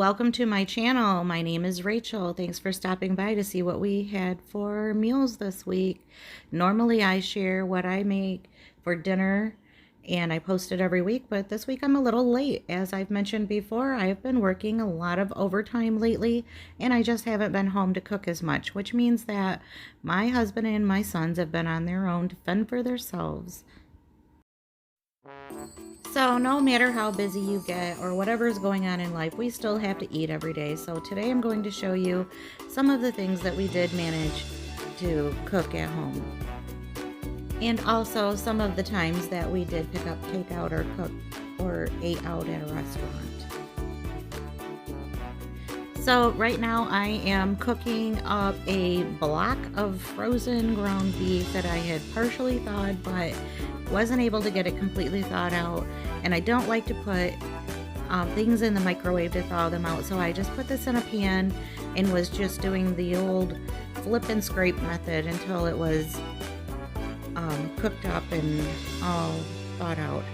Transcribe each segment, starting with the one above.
welcome to my channel. My name is Rachel. Thanks for stopping by to see what we had for meals this week. Normally I share what I make for dinner and I post it every week, but this week I'm a little late. As I've mentioned before, I've been working a lot of overtime lately and I just haven't been home to cook as much, which means that my husband and my sons have been on their own to fend for themselves. So no matter how busy you get or whatever is going on in life, we still have to eat every day. So today I'm going to show you some of the things that we did manage to cook at home. And also some of the times that we did pick up takeout or cook or ate out at a restaurant. So right now I am cooking up a block of frozen ground beef that I had partially thawed but wasn't able to get it completely thawed out, and I don't like to put things in the microwave to thaw them out, so I just put this in a pan and was just doing the old flip and scrape method until it was cooked up and all thawed out.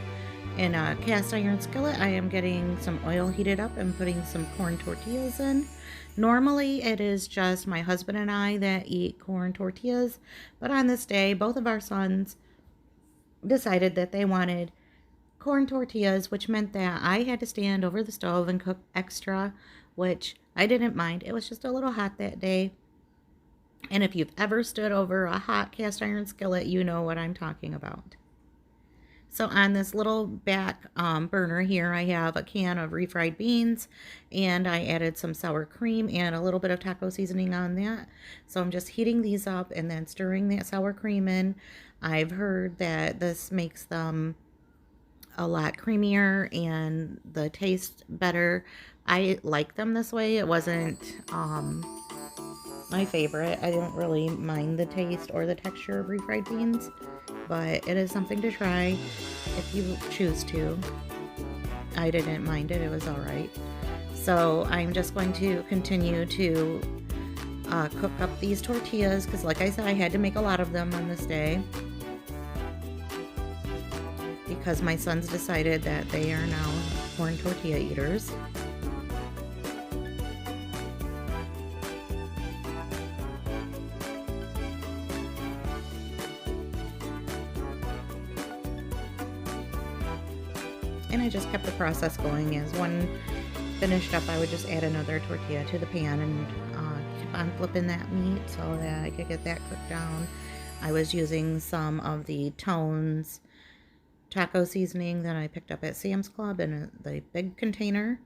In a cast iron skillet, I am getting some oil heated up and putting some corn tortillas in. Normally it is just my husband and I that eat corn tortillas, but on this day both of our sons decided that they wanted corn tortillas, which meant that I had to stand over the stove and cook extra, which I didn't mind. It was just a little hot that day. And if you've ever stood over a hot cast iron skillet, you know what I'm talking about. So on this little back burner here, I have a can of refried beans, and I added some sour cream and a little bit of taco seasoning on that. So I'm just heating these up and then stirring that sour cream in. I've heard that this makes them a lot creamier and the taste better. I like them this way. It wasn't my favorite. I don't really mind the taste or the texture of refried beans, but it is something to try if you choose to. I didn't mind it. It was all right. So I'm just going to continue to cook up these tortillas because, like I said, I had to make a lot of them on this day because my sons decided that they are now corn tortilla eaters. And I just kept the process going. As one finished up, I would just add another tortilla to the pan and keep on flipping that meat so that I could get that cooked down. I was using some of the Tones taco seasoning that I picked up at Sam's Club in the big container.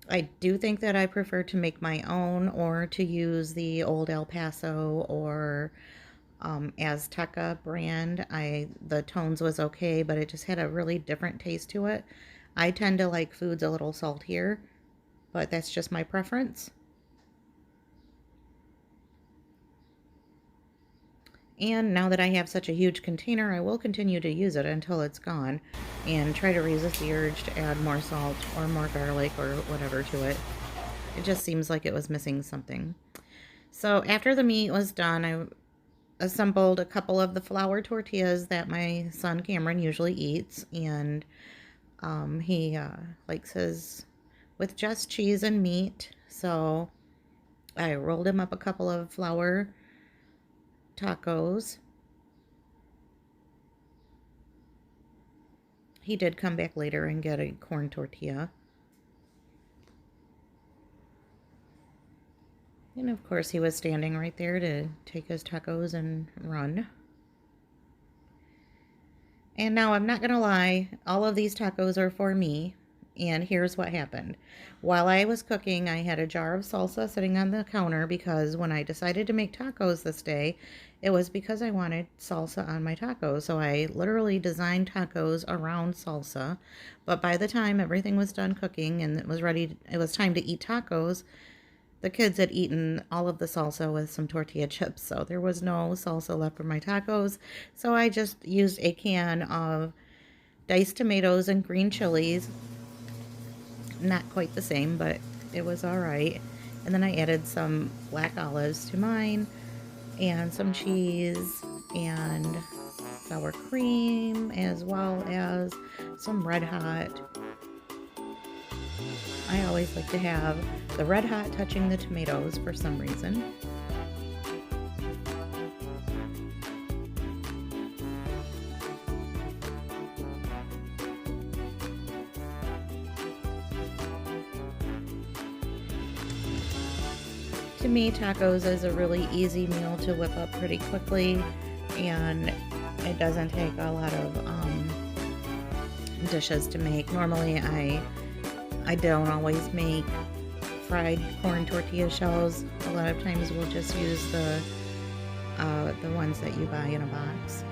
I do think that I prefer to make my own or to use the old El Paso or Azteca brand. The Tones was okay, but it just had a really different taste to it. I tend to like foods a little saltier, but that's just my preference. And now that I have such a huge container, I will continue to use it until it's gone and try to resist the urge to add more salt or more garlic or whatever to it. It just seems like it was missing something. So after the meat was done, I assembled a couple of the flour tortillas that my son Cameron usually eats, and he likes his with just cheese and meat. So I rolled him up a couple of flour tacos. He did come back later and get a corn tortilla. And of course he was standing right there to take his tacos and run. And now I'm not gonna lie, all of these tacos are for me. And here's what happened. While I was cooking, I had a jar of salsa sitting on the counter because when I decided to make tacos this day, it was because I wanted salsa on my tacos. So I literally designed tacos around salsa. But by the time everything was done cooking and it was time to eat tacos, the kids had eaten all of the salsa with some tortilla chips, so there was no salsa left for my tacos. So I just used a can of diced tomatoes and green chilies. Not quite the same, but it was all right. And then I added some black olives to mine and some cheese and sour cream, as well as some Red Hot I always like to have the red hot touching the tomatoes for some reason. To me, tacos is a really easy meal to whip up pretty quickly, and it doesn't take a lot of dishes to make. Normally, I don't always make fried corn tortilla shells. A lot of times, we'll just use the ones that you buy in a box,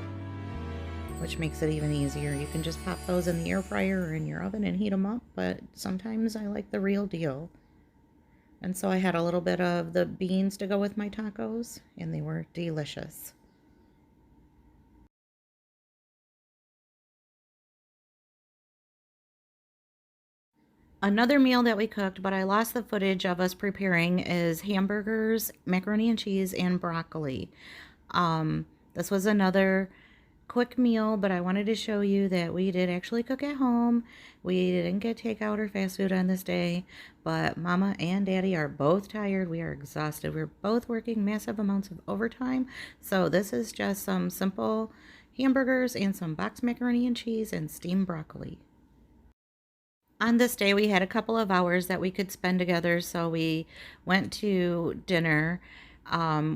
which makes it even easier. You can just pop those in the air fryer or in your oven and heat them up, but sometimes I like the real deal. And so I had a little bit of the beans to go with my tacos, and they were delicious. Another meal that we cooked, but I lost the footage of us preparing, is hamburgers, macaroni and cheese, and broccoli. This was another quick meal, but I wanted to show you that we did actually cook at home. We didn't get takeout or fast food on this day, but Mama and Daddy are both tired. We are exhausted. We're both working massive amounts of overtime. So this is just some simple hamburgers and some boxed macaroni and cheese and steamed broccoli. On this day, we had a couple of hours that we could spend together, so we went to dinner.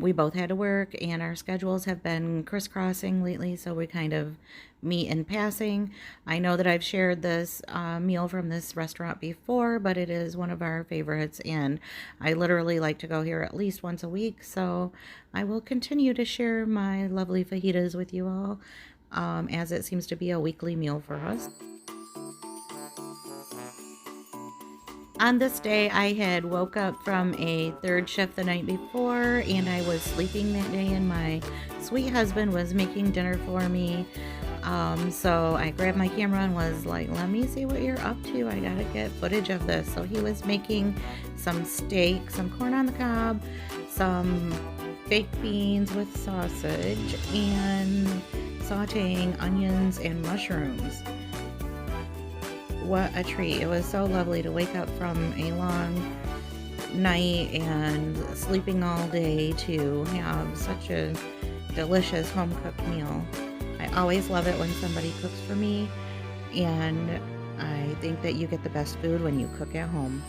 We both had to work, and our schedules have been crisscrossing lately, so we kind of meet in passing. I know that I've shared this meal from this restaurant before, but it is one of our favorites, and I literally like to go here at least once a week, so I will continue to share my lovely fajitas with you all, as it seems to be a weekly meal for us. On this day, I had woke up from a third shift the night before, and I was sleeping that day, and my sweet husband was making dinner for me. So I grabbed my camera and was like, let me see what you're up to. I gotta get footage of this. So he was making some steak, some corn on the cob, some baked beans with sausage, and sauteing onions and mushrooms. What a treat. It was so lovely to wake up from a long night and sleeping all day to have such a delicious home cooked meal. I always love it when somebody cooks for me, and I think that you get the best food when you cook at home.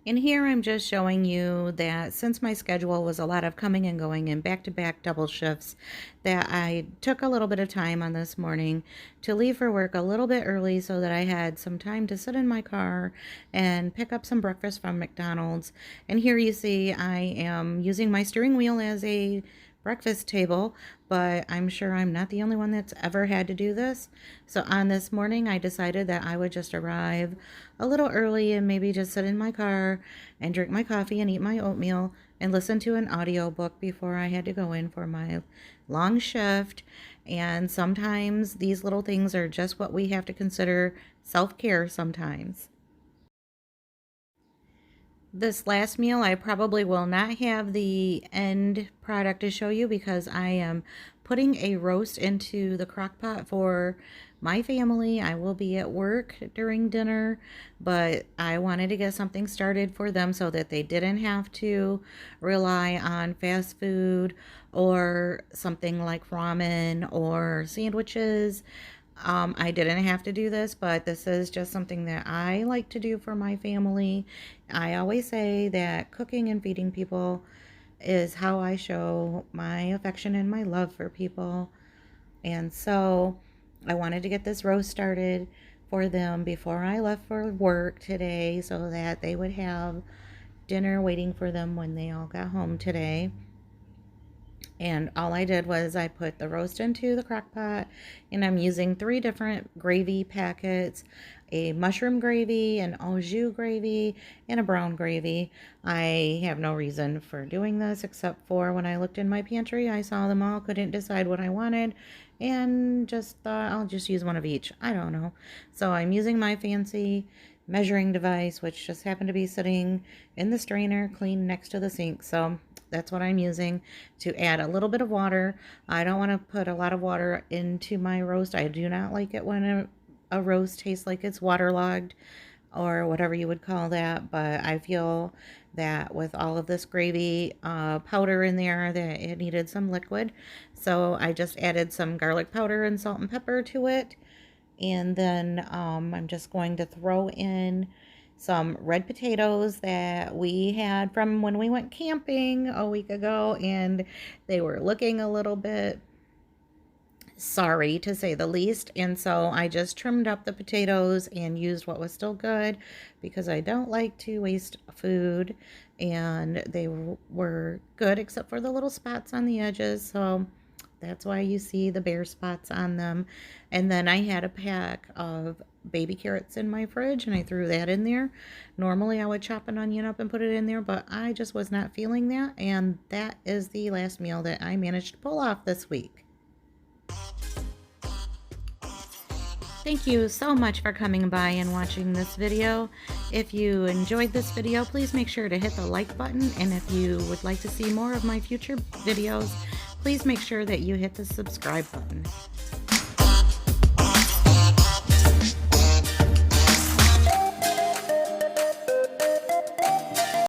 And here I'm just showing you that since my schedule was a lot of coming and going and back-to-back double shifts, that I took a little bit of time on this morning to leave for work a little bit early so that I had some time to sit in my car and pick up some breakfast from McDonald's. And here you see I am using my steering wheel as a breakfast table, but I'm sure I'm not the only one that's ever had to do this. So on this morning, I decided that I would just arrive a little early and maybe just sit in my car and drink my coffee and eat my oatmeal and listen to an audiobook before I had to go in for my long shift. And sometimes these little things are just what we have to consider self-care sometimes. This last meal, I probably will not have the end product to show you because I am putting a roast into the crock pot for my family. I will be at work during dinner, but I wanted to get something started for them so that they didn't have to rely on fast food or something like ramen or sandwiches. I didn't have to do this, but this is just something that I like to do for my family. I always say that cooking and feeding people is how I show my affection and my love for people. And so I wanted to get this roast started for them before I left for work today so that they would have dinner waiting for them when they all got home today. And all I did was I put the roast into the crock pot, and I'm using 3 different gravy packets, a mushroom gravy, an au jus gravy, and a brown gravy. I have no reason for doing this except for when I looked in my pantry, I saw them all, couldn't decide what I wanted, and just thought I'll just use one of each. I don't know. So I'm using my fancy measuring device, which just happened to be sitting in the strainer clean next to the sink. So That's what I'm using to add a little bit of water. I don't want to put a lot of water into my roast. I do not like it when a roast tastes like it's waterlogged or whatever you would call that, but I feel that with all of this gravy powder in there that it needed some liquid. So I just added some garlic powder and salt and pepper to it. And then I'm just going to throw in some red potatoes that we had from when we went camping a week ago, and they were looking a little bit sorry to say the least, and so I just trimmed up the potatoes and used what was still good because I don't like to waste food, and they were good except for the little spots on the edges, so that's why you see the bare spots on them. And then I had a pack of baby carrots in my fridge and I threw that in there. Normally I would chop an onion up and put it in there, but I just was not feeling that, and that is the last meal that I managed to pull off this week. Thank you so much for coming by and watching this video. If you enjoyed this video, please make sure to hit the like button, and if you would like to see more of my future videos, please make sure that you hit the subscribe button.